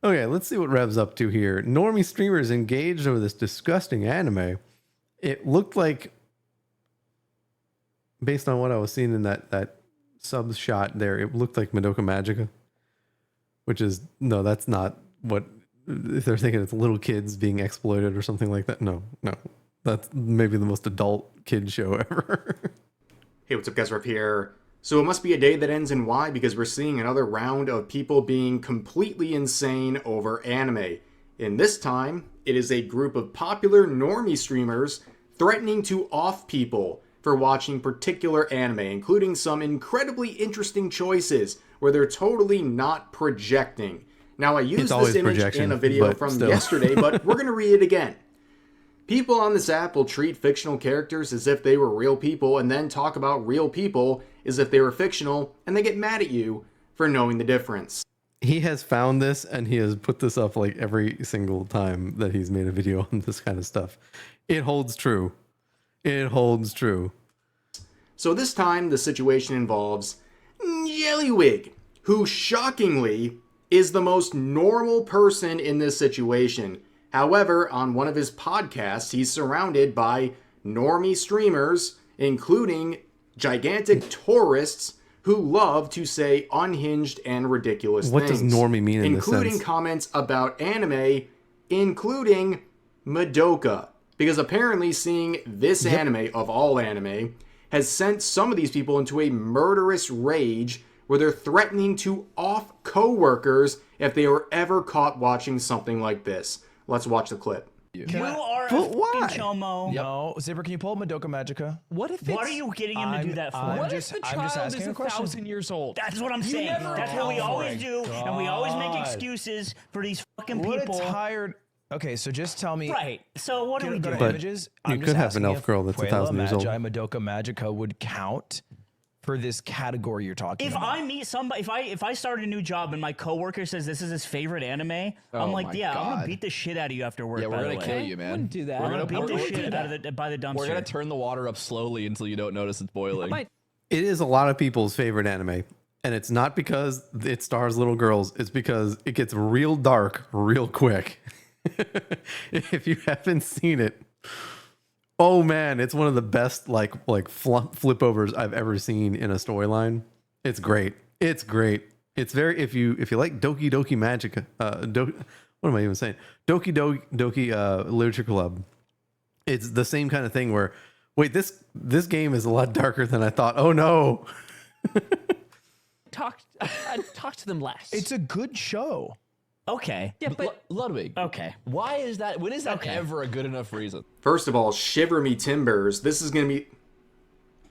Okay, let's see what Rev's up to here. Normie streamers engaged over this disgusting anime. It looked like, based on what I was seeing in that sub shot there, it looked like Madoca Magica, which is, no, that's not what, if they're thinking it's little kids being exploited or something like that. No. That's maybe the most adult kid show ever. Hey, what's up guys, Rev here. So it must be a day that ends in Y because we're seeing another round of people being completely insane over anime. And this time, it is a group of popular normie streamers threatening to off people for watching particular anime, including some incredibly interesting choices where they're totally not projecting. Now, I used this image in a video from yesterday, but we're going to read it again. People on this app will treat fictional characters as if they were real people and then talk about real people as if they were fictional, and they get mad at you for knowing the difference. He has found this and he has put this up like every single time that he's made a video on this kind of stuff. It holds true. It holds true. So this time the situation involves Jellywig, who shockingly is the most normal person in this situation. However, on one of his podcasts, he's surrounded by normie streamers, including gigantic tourists who love to say unhinged and ridiculous things. What does normie mean in this sense? Including comments about anime, including Madoca. Because apparently seeing this anime, of all anime, has sent some of these people into a murderous rage where they're threatening to off co-workers if they were ever caught watching something like this. Let's watch the clip. You are a fucking chomo. No, Zipper, can you pull up Madoca Magica? What are you getting him to do that for? What if the child is 1,000 years old? That's what I'm saying. That's what we always do, and we always make excuses for these fucking people. What a tired... Okay, so just tell me... Right, so what do we do? Images? You could have an elf girl that's 1,000 years old. Madoca Magica would count for this category you're talking about. If I meet somebody, if I start a new job and my coworker says this is his favorite anime, I'm like, yeah, I'm gonna beat the shit out of you after work. Yeah, we're gonna kill you, man. Wouldn't do that. We're gonna beat the shit out of by the dumpster. We're gonna turn the water up slowly until you don't notice it's boiling. It is a lot of people's favorite anime, and it's not because it stars little girls. It's because it gets real dark real quick. If you haven't seen it, oh man, it's one of the best like flip overs I've ever seen in a storyline. It's great. It's great. It's very, if you like Doki Doki Magica, what am I even saying? Doki Doki Literature Club. It's the same kind of thing where, wait, this game is a lot darker than I thought. Oh no. Talk to them less. It's a good show. Okay. Yeah, but Ludwig. Okay. Why is that? When is that ever a good enough reason? First of all, shiver me timbers. This is going to be...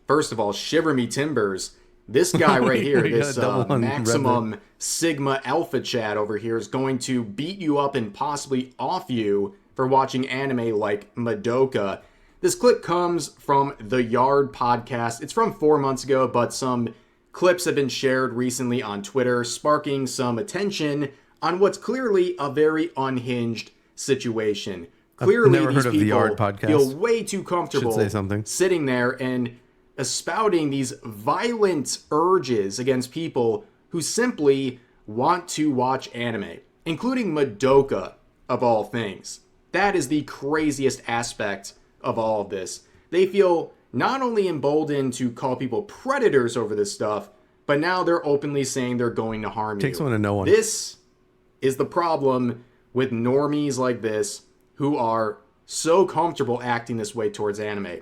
First of all, shiver me timbers. This guy right here, this maximum sigma alpha chat over here is going to beat you up and possibly off you for watching anime like Madoca. This clip comes from the Yard podcast. It's from 4 months ago, but some clips have been shared recently on Twitter, sparking some attention on what's clearly a very unhinged situation. Clearly, these people feel way too comfortable sitting there and espouting these violent urges against people who simply want to watch anime, including Madoca, of all things. That is the craziest aspect of all of this. They feel not only emboldened to call people predators over this stuff, but now they're openly saying they're going to harm you. Takes one to know one. This is the problem with normies like this who are so comfortable acting this way towards anime.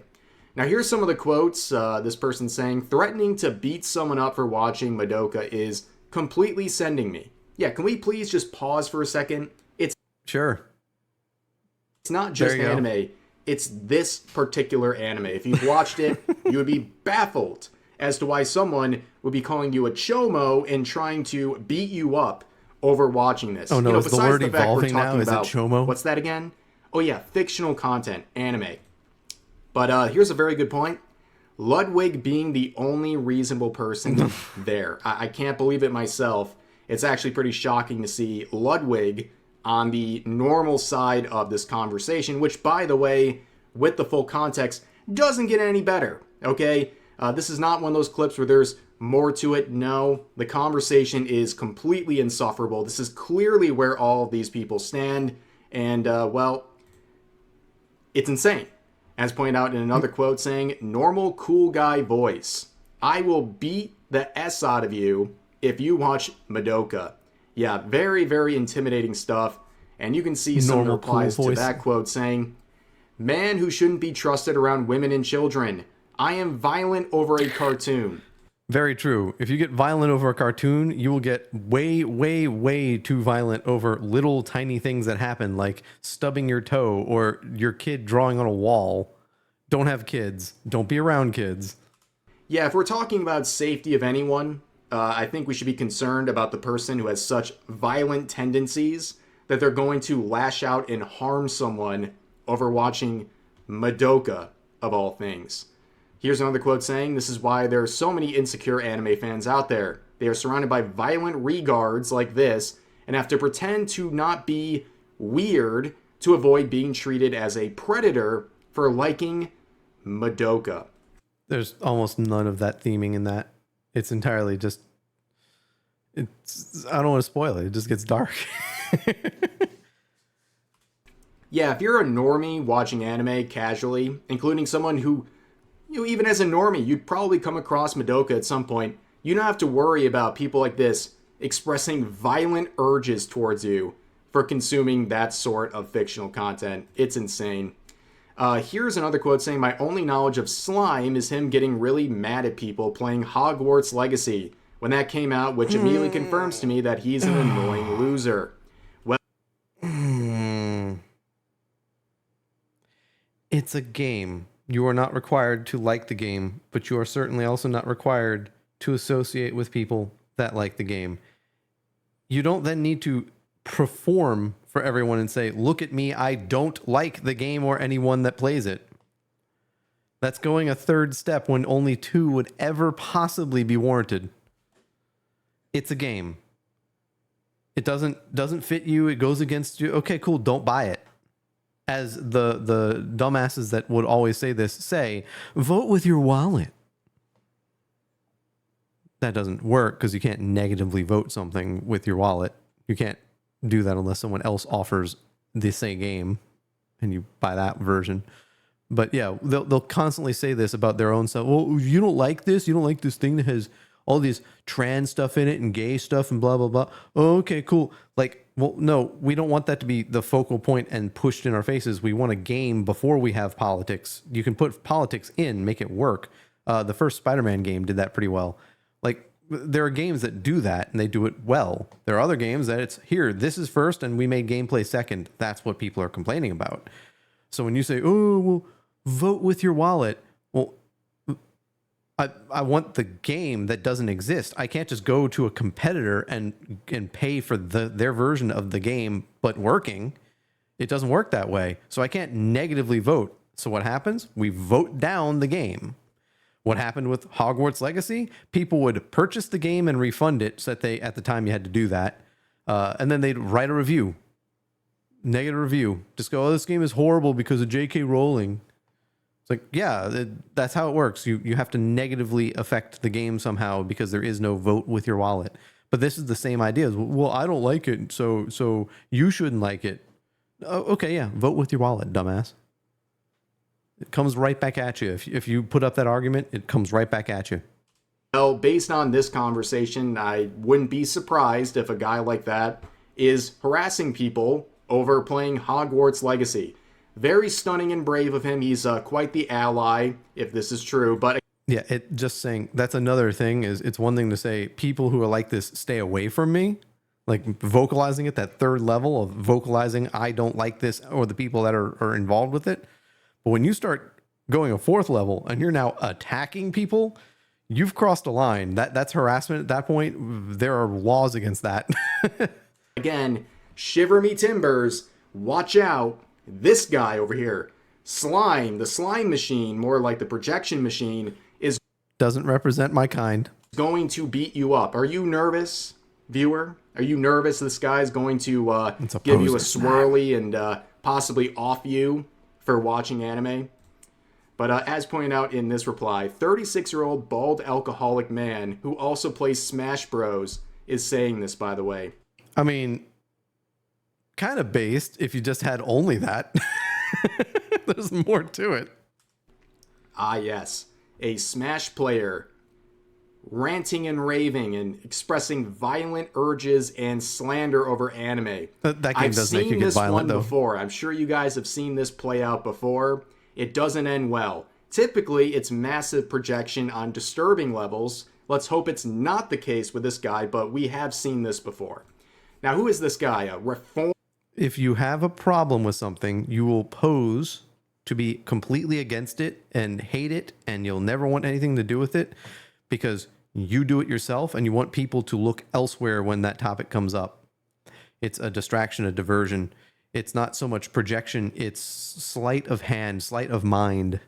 Now here's some of the quotes. This person saying, threatening to beat someone up for watching Madoca is completely sending me. Yeah, can we please just pause for a second? It's not just anime. It's this particular anime. If you've watched it, you would be baffled as to why someone would be calling you a chomo and trying to beat you up over watching this. Oh no, is the word evolving now? Is it about, chomo? What's that again? Oh yeah, fictional content, anime. But here's a very good point. Ludwig being the only reasonable person there. I can't believe it myself. It's actually pretty shocking to see Ludwig on the normal side of this conversation, which, by the way, with the full context, doesn't get any better, okay? This is not one of those clips where there's more to it? No. The conversation is completely insufferable. This is clearly where all of these people stand. And, well, it's insane. As pointed out in another quote saying, normal cool guy voice. I will beat the S out of you if you watch Madoca. Yeah, very, very intimidating stuff. And you can see some Normal replies cool to voice. that quote saying, man who shouldn't be trusted around women and children. I am violent over a cartoon. Very true. If you get violent over a cartoon, you will get way, way, way too violent over little tiny things that happen, like stubbing your toe or your kid drawing on a wall. Don't have kids. Don't be around kids. Yeah, if we're talking about safety of anyone, I think we should be concerned about the person who has such violent tendencies that they're going to lash out and harm someone over watching Madoca, of all things. Here's another quote saying, this is why there are so many insecure anime fans out there. They are surrounded by violent regards like this and have to pretend to not be weird to avoid being treated as a predator for liking Madoca. There's almost none of that theming in that. It's entirely just... I don't want to spoil it. It just gets dark. Yeah, if you're a normie watching anime casually, including someone who, even as a normie, you'd probably come across Madoca at some point, you don't have to worry about people like this expressing violent urges towards you for consuming that sort of fictional content. It's insane. Here's another quote saying, my only knowledge of Slime is him getting really mad at people playing Hogwarts Legacy when that came out, which immediately confirms to me that he's an annoying loser. It's a game. You are not required to like the game, but you are certainly also not required to associate with people that like the game. You don't then need to perform for everyone and say, look at me, I don't like the game or anyone that plays it. That's going a third step when only two would ever possibly be warranted. It's a game. It doesn't fit you. It goes against you. Okay, cool. Don't buy it. As the dumbasses that would always say this say, vote with your wallet. That doesn't work because you can't negatively vote something with your wallet. You can't do that unless someone else offers the same game and you buy that version. But yeah, they'll constantly say this about their own stuff. Well, you don't like this? You don't like this thing that has all these trans stuff in it and gay stuff and blah, blah, blah. Oh, okay, cool. Like, well, no, we don't want that to be the focal point and pushed in our faces. We want a game before we have politics. You can put politics in, make it work. The first Spider-Man game did that pretty well. Like, there are games that do that and they do it well. There are other games that it's here, this is first and we made gameplay second. That's what people are complaining about. So when you say, oh, well, vote with your wallet. Well, I want the game that doesn't exist. I can't just go to a competitor and pay for their version of the game, but working. It doesn't work that way. So I can't negatively vote. So what happens? We vote down the game. What happened with Hogwarts Legacy? People would purchase the game and refund it. So that at the time you had to do that. And then they'd write a review. Negative review. Just go, oh, this game is horrible because of J.K. Rowling. It's like, yeah, that's how it works. You have to negatively affect the game somehow because there is no vote with your wallet. But this is the same idea. Well, I don't like it, so you shouldn't like it. Oh, okay, yeah, vote with your wallet, dumbass. It comes right back at you. If you put up that argument, it comes right back at you. Well, based on this conversation, I wouldn't be surprised if a guy like that is harassing people over playing Hogwarts Legacy. Very stunning and brave of him. He's quite the ally, if this is true. But yeah, it just saying that's another thing. Is it's one thing to say people who are like this stay away from me, like vocalizing at that third level of vocalizing I don't like this or the people that are involved with it. But when you start going a fourth level and you're now attacking people, you've crossed a line. That's harassment at that point. There are laws against that. Again, shiver me timbers. Watch out. This guy over here, Slime, the slime machine, more like the projection machine, is doesn't represent my kind. Going to beat you up. Are you nervous, viewer? Are you nervous this guy's going to give you a swirly and possibly off you for watching anime? But as pointed out in this reply, 36-year-old bald alcoholic man who also plays Smash Bros. Is saying this, by the way. I mean, kind of based if you just had only that. There's more to it. Ah, yes. A Smash player ranting and raving and expressing violent urges and slander over anime. That game does make you get violent, though. I've seen this one before. I'm sure you guys have seen this play out before. It doesn't end well. Typically, it's massive projection on disturbing levels. Let's hope it's not the case with this guy, but we have seen this before. Now, who is this guy? A reform? If you have a problem with something, you will pose to be completely against it and hate it, and you'll never want anything to do with it because you do it yourself and you want people to look elsewhere when that topic comes up. It's a distraction, a diversion. It's not so much projection, it's sleight of hand, sleight of mind.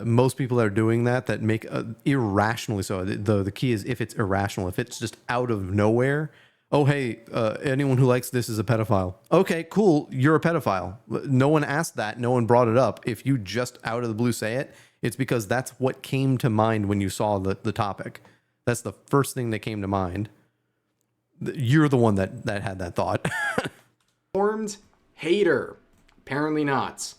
Most people that are doing that make irrationally so. The key is if it's irrational, if it's just out of nowhere. Oh, hey, anyone who likes this is a pedophile. Okay, cool. You're a pedophile. No one asked that. No one brought it up. If you just out of the blue say it, it's because that's what came to mind when you saw the topic. That's the first thing that came to mind. You're the one that had that thought. Formed hater. Apparently not.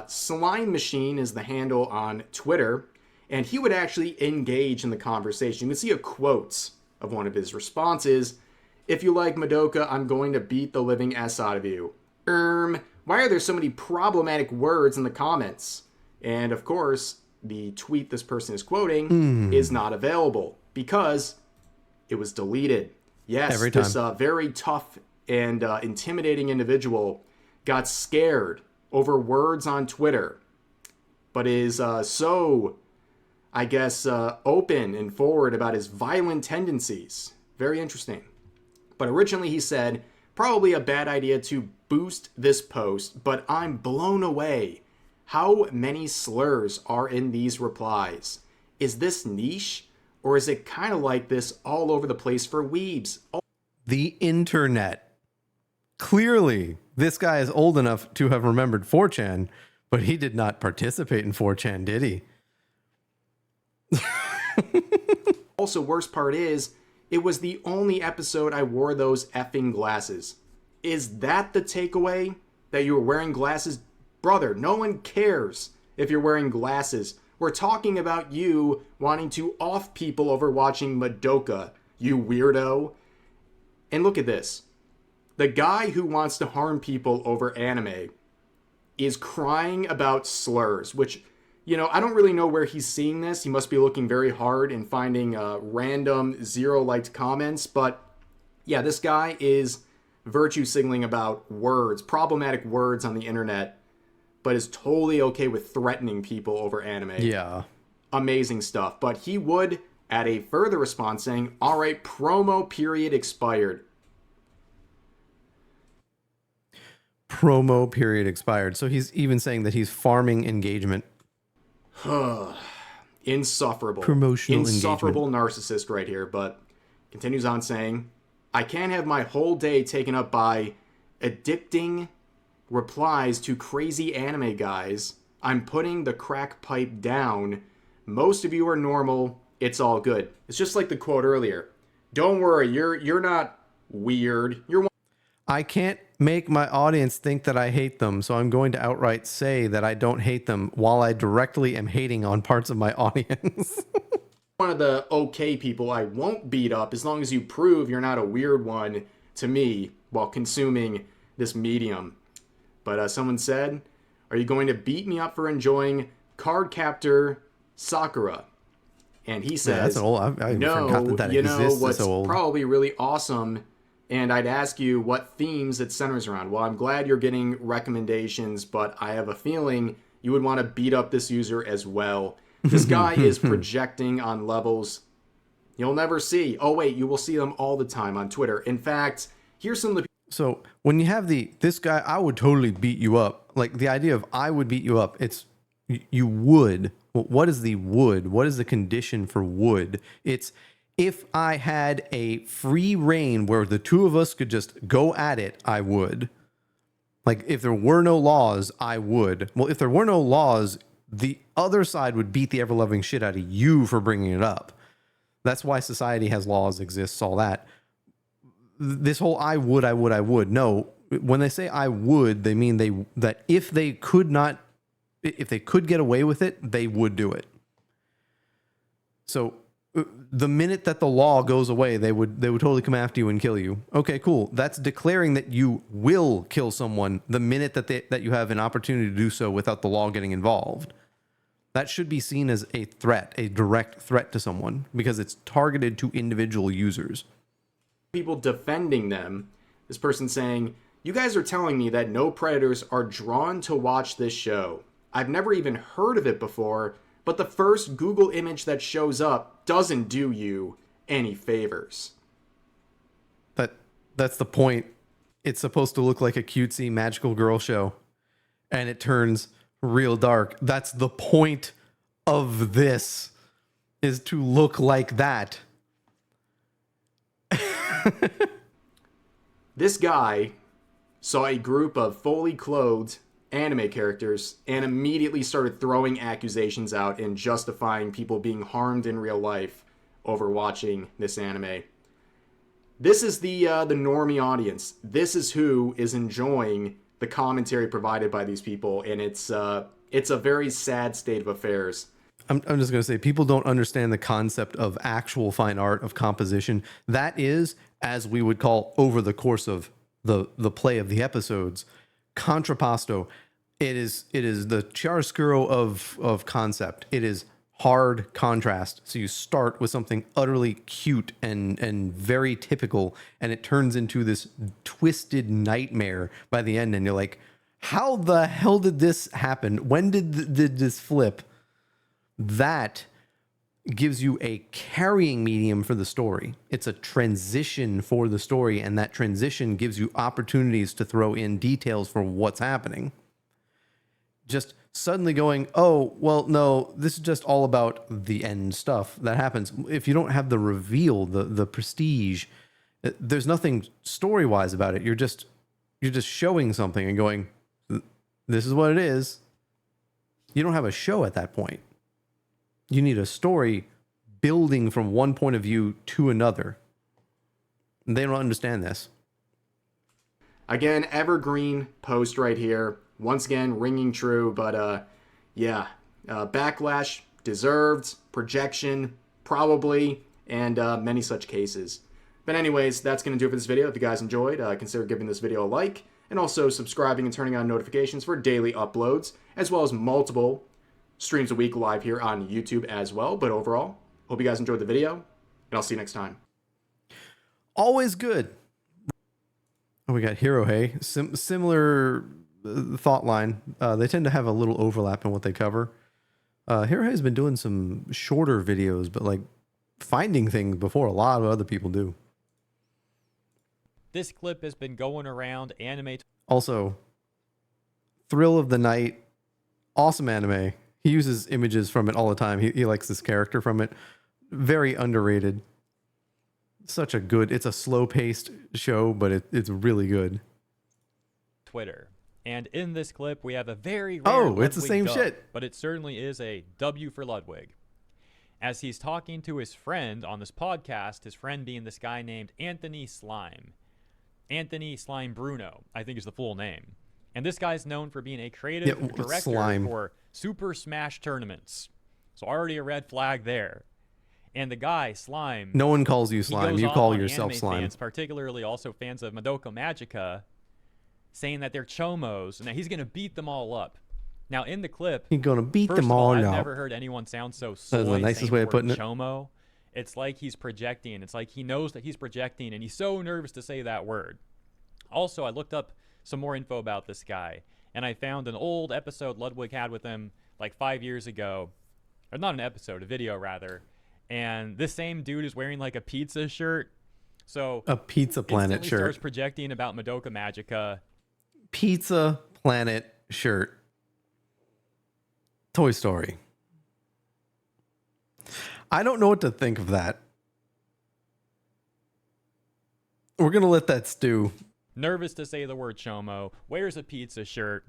Slime Machine is the handle on Twitter, and he would actually engage in the conversation. You can see a quote of one of his responses. If you like Madoca, I'm going to beat the living S out of you. Why are there so many problematic words in the comments? And of course, the tweet this person is quoting is not available because it was deleted. Yes, this very tough and intimidating individual got scared over words on Twitter, but is so, I guess, open and forward about his violent tendencies. Very interesting. But originally he said, probably a bad idea to boost this post, but I'm blown away. How many slurs are in these replies? Is this niche, or is it kind of like this all over the place for weebs? The internet. Clearly, this guy is old enough to have remembered 4chan, but he did not participate in 4chan, did he? Also, worst part is, it was the only episode I wore those effing glasses. Is that the takeaway? That you were wearing glasses? Brother, no one cares if you're wearing glasses. We're talking about you wanting to off people over watching Madoca, you weirdo. And look at this. The guy who wants to harm people over anime is crying about slurs, which, you know, I don't really know where he's seeing this. He must be looking very hard and finding random zero-liked comments. But yeah, this guy is virtue signaling about words, problematic words on the internet, but is totally okay with threatening people over anime. Yeah. Amazing stuff. But he would add a further response saying, all right, promo period expired. Promo period expired. So he's even saying that he's farming engagement. Insufferable. Insufferable narcissist right here, but continues on saying, I can't have my whole day taken up by addicting replies to crazy anime guys. I'm putting the crack pipe down. Most of you are normal. It's all good. It's just like the quote earlier. Don't worry, you're not weird. You're I can't make my audience think that I hate them, so I'm going to outright say that I don't hate them while I directly am hating on parts of my audience. one of the okay people I won't beat up as long as you prove you're not a weird one to me while consuming this medium. But someone said, are you going to beat me up for enjoying Cardcaptor Sakura? And he says, yeah, that's old. I no, forgot that you know exists. what's So old. probably really awesome, and I'd ask you what themes it centers around. Well, I'm glad you're getting recommendations, but I have a feeling you would want to beat up this user as well. This guy is projecting on levels you'll never see. Oh, wait, you will see them all the time on Twitter. In fact, here's some of the... So when you have this guy, I would totally beat you up. Like the idea of I would beat you up, it's you would. Well, what is the would? What is the condition for would? It's if I had a free reign where the two of us could just go at it, I would. Like if there were no laws, I would. Well, if there were no laws, The other side would beat the ever-loving shit out of you for bringing it up. That's why society has laws, exists, all that. This whole I would. No, when they say I would, they mean that if they could get away with it, they would do it. So the minute that the law goes away, they would totally come after you and kill you. Okay, cool. That's declaring that you will kill someone the minute that you have an opportunity to do so without the law getting involved. That should be seen as a threat, a direct threat to someone, because it's targeted to individual users. People defending them. This person saying, "You guys are telling me that no predators are drawn to watch this show. I've never even heard of it before, but the first Google image that shows up doesn't do you any favors." That's the point. It's supposed to look like a cutesy magical girl show, and it turns real dark. That's the point of this, is to look like that. This guy saw a group of fully clothed anime characters and immediately started throwing accusations out and justifying people being harmed in real life over watching this anime. This is the normie audience. This is who is enjoying the commentary provided by these people, and it's a very sad state of affairs. I'm just going to say, people don't understand the concept of actual fine art, of composition. That is, as we would call over the course of the play of the episodes, contrapposto. It is the chiaroscuro of concept. It is hard contrast. So you start with something utterly cute and very typical, and it turns into this twisted nightmare by the end, and you're like, how the hell did this happen? When did this flip? That gives you a carrying medium for the story. It's a transition for the story, and that transition gives you opportunities to throw in details for what's happening. Just suddenly going, oh, well, no, this is just all about the end stuff that happens. If you don't have the reveal, the prestige, there's nothing story-wise about it. You're just showing something and going, this is what it is. You don't have a show at that point. You need a story building from one point of view to another. And they don't understand this. Again, evergreen post right here. Once again, ringing true, but backlash deserved, projection probably, and many such cases. But anyways, that's going to do it for this video. If you guys enjoyed, consider giving this video a like, and also subscribing and turning on notifications for daily uploads, as well as multiple streams a week live here on YouTube as well. But overall, hope you guys enjoyed the video, and I'll see you next time. Always good. Oh, we got Hero Hei. Similar thought line. They tend to have a little overlap in what they cover. Hero Hei's been doing some shorter videos, but like finding things before a lot of other people do. This clip has been going around anime. Also, Thrill of the Night, awesome anime. He uses images from it all the time. He likes this character from it. Very underrated. Such a good, it's a slow-paced show, but it's really good. Twitter. And in this clip, we have a very rare Oh, it's the Ludwig same dub, shit. But it certainly is a W for Ludwig. As he's talking to his friend on this podcast, his friend being this guy named Anthony Slime. Anthony Slime Bruno, I think is the full name. And this guy's known for being a creative director for Super Smash tournaments. So already a red flag there. And the guy, Slime... No one calls you Slime. You call yourself Slime. Fans, particularly also fans of Madoca Magica, saying that they're chomos and that he's going to beat them all up. Now, in the clip... He's going to beat them all up. I've never heard anyone sound so soy. That's the nicest way of putting it. Chomo. It's like he's projecting. It's like he knows that he's projecting, and he's so nervous to say that word. Also, I looked up some more info about this guy, and I found an old episode Ludwig had with him like 5 years ago. Or not an episode, a video rather. And this same dude is wearing like a pizza shirt. So a Pizza Planet shirt. Starts projecting about Madoca Magica. Pizza Planet shirt. Toy Story. I don't know what to think of that. We're going to let that stew. Nervous to say the word chomo. Wears a pizza shirt.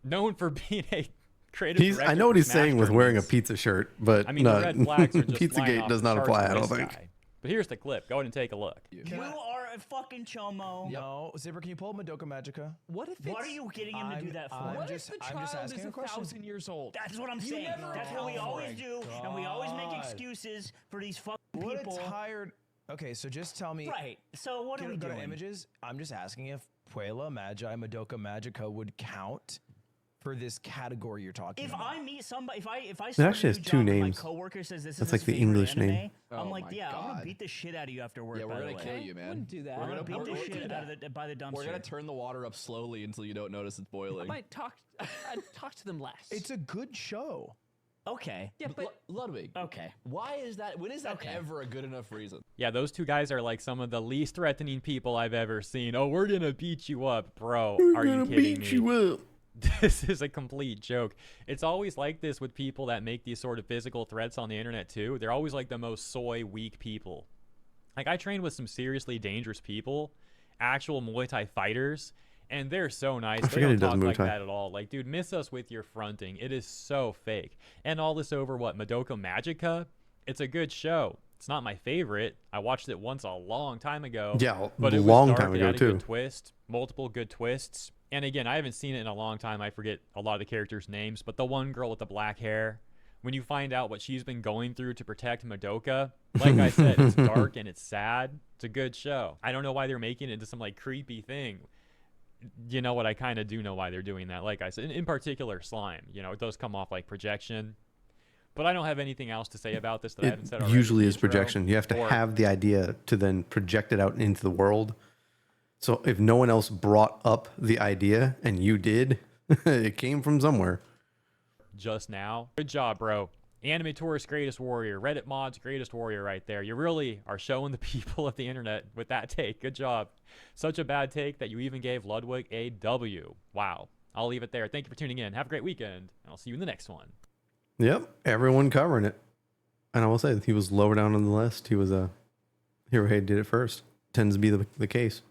Known for being a Creative I know what he's director for saying with Smash wearing a Tournaments. pizza shirt, but I mean, the no, red flags are just flying Pizzagate off does the not charts apply, for I don't this think. guy. But here's the clip. Go ahead and take a look. You are a fucking chomo. No, Zipper, can you pull up Madoca Magica? What if What are you getting him to do that for? I'm just asking a question. 1,000 years old? That's what I'm saying. never That's what we always do, and we always make excuses for these fucking What people. a tired. Okay, so just tell me. Right. So what are we Go to doing? images. I'm just asking if Puella Magi Madoca Magica would count for this category you're talking If about. I meet somebody, if I start actually a has new two job and names. my coworker says this That's is like his the favorite English anime, name. I'm Oh like, my yeah, I'm gonna God. beat the shit out of you after work. Yeah, by we're the gonna way. kill you, man. Wouldn't do that. We're I'm gonna gonna beat the we're shit gonna- out of the by the dumpster. We're gonna turn the water up slowly until you don't notice it's boiling. I'd talk to them less. It's a good show. Okay. yeah, but Ludwig, Okay. why is that? When is that Okay. ever a good enough reason? Yeah, those two guys are like some of the least threatening people I've ever seen. Oh, we're gonna beat you up, bro. Are you kidding me? up. This is a complete joke. It's always like this with people that make these sort of physical threats on the internet too. They're always like the most soy, weak people. Like I trained with some seriously dangerous people, actual Muay Thai fighters, and they're so nice. They forget don't he does talk Muay like Thai. that at all. Like, dude, miss us with your fronting. It is so fake. And all this over what? Madoca Magica? It's a good show. It's not my favorite. I watched it once a long time ago. Yeah, but a it was long dark. time It ago had a too. good twist, multiple good twists. And again, I haven't seen it in a long time. I forget a lot of the characters' names, but the one girl with the black hair, when you find out what she's been going through to protect Madoka, like I said, it's dark and it's sad. It's a good show. I don't know why they're making it into some like creepy thing. You know what? I kind of do know why they're doing that. Like I said, in particular, slime. You know, it does come off like projection. But I don't have anything else to say about this that I haven't said It already. usually in the is intro. projection. You have to Or- have the idea to then project it out into the world. So if no one else brought up the idea and you did, it came from somewhere. just now. Good job, bro. Anime Tourist Greatest Warrior, Reddit Mods Greatest Warrior right there. You really are showing the people of the internet with that take. Good job. Such a bad take that you even gave Ludwig a W. Wow. I'll leave it there. Thank you for tuning in. Have a great weekend, and I'll see you in the next one. Yep, everyone covering it. And I will say he was lower down on the list. He was Hero Hei did it first. Tends to be the case.